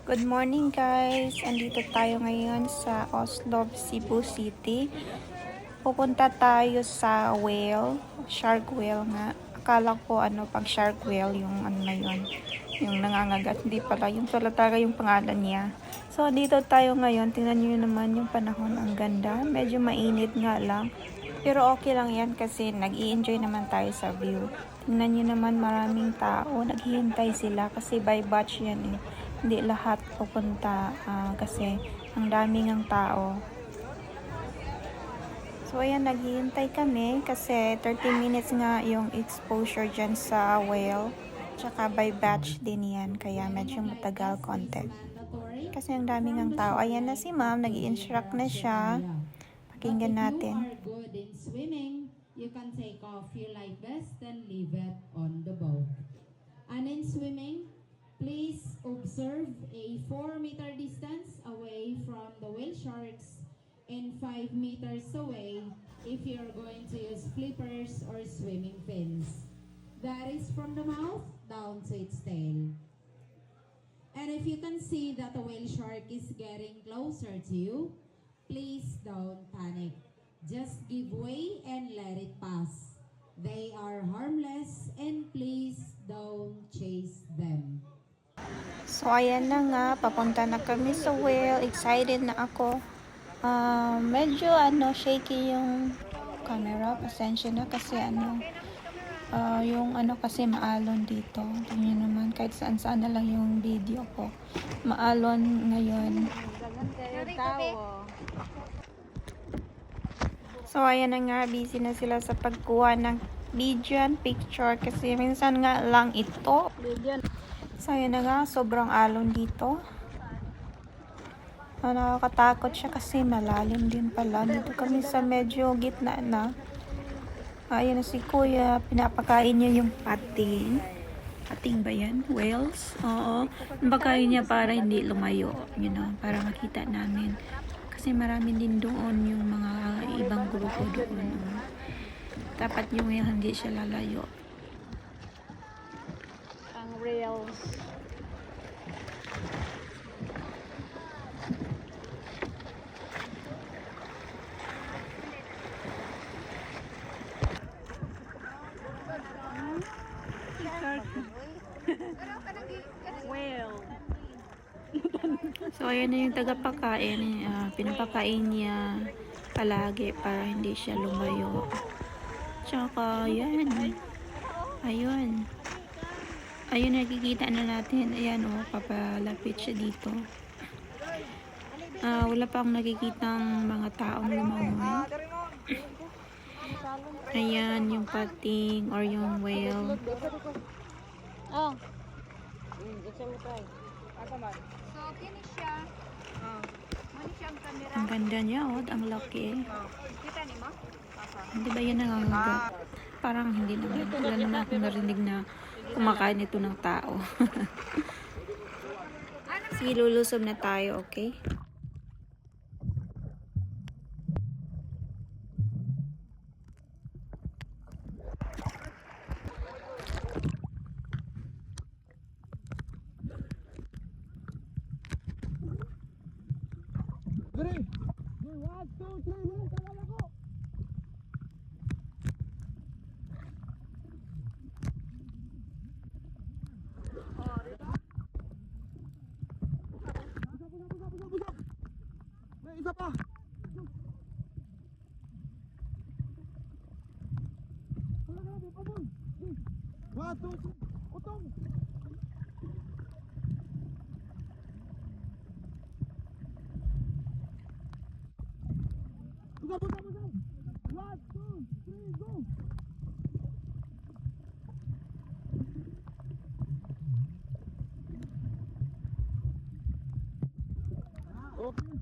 Good morning guys! Andito tayo ngayon sa Oslo, Cebu City. Pupunta tayo sa whale, shark whale nga. Akala ko pag shark whale yung na yun, yung nangangagat. Hindi pala, yung talaga yung pangalan niya. So dito tayo ngayon, tingnan nyo naman yung panahon, ang ganda. Medyo mainit nga lang. Pero okay lang yan kasi nag-i-enjoy naman tayo sa view. Tingnan nyo naman maraming tao, naghihintay sila kasi by batch yan eh. Hindi lahat pupunta kasi ang daming ang tao. So ayan, naghihintay kami kasi 30 minutes nga yung exposure dyan sa whale. Tsaka by batch din yan, kaya medyo matagal konti. Kasi ang daming ang tao. Ayan na si ma'am, nag-i-instruct na siya. Pakinggan natin. If you are good in swimming, you can take off your life vest and leave it on the boat. And in swimming, please observe a 4-meter distance away from the whale sharks and 5 meters away if you're going to use flippers or swimming fins. That is from the mouth down to its tail. And if you can see that the whale shark is getting closer to you, please don't panic. Just give way and let it pass. They are harmless and please don't chase them. So ayan na nga, papunta na kami sa whale. Excited na ako. Medyo shaky yung camera. Pasensya na kasi yung kasi maalon dito. Tingnan naman kahit saan na lang yung video ko. Maalon ngayon. So ayan na nga, busy na sila sa pagkuha ng video and picture kasi minsan nga lang ito. So ayan na nga, sobrang alon dito. Nakakatakot siya kasi malalim din pala. Dito kami sa medyo gitna na. Ayan na si kuya, pinapakain niya yung pating. Pating ba yan? Whales? Oo. Pinapakain niya para hindi lumayo. Para makita namin. Kasi marami din doon yung mga ibang grupo doon. Dapat yung hindi siya lalayo. Ang reels. Whale. So ayan na yung tagapakain. Pinapakain niya palagi para hindi siya lumayo. Tsaka yan. Ayun. Ayun, nakikita na natin. Ayan papalapit siya dito. Wala pa akong nakikitang mga taong lumangoy. Ayan, yung pating or yung whale. Oh. Gusto mo try? So, kini siya. Mani siya ang kamera. Ang ganda niya, ang laki. Kita ni mo? Hindi ba yan nangangagat? Parang hindi naman. Wala naman akong narinig na kumakain ito ng tao. Sige, lulusob na tayo, okay? Isa pa. Utong. Buka. 1, 2, 3, go. Okay.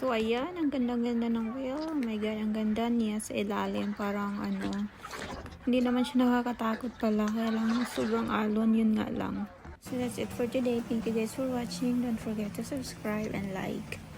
So, ayan, ang ganda-ganda ng whale. Oh my God, ang ganda niya sa ilalim. Parang ano, hindi naman siya nakakatakot pala. Kaya lang, sobrang alon, yun nga lang. So, that's it for today. Thank you guys for watching. Don't forget to subscribe and like.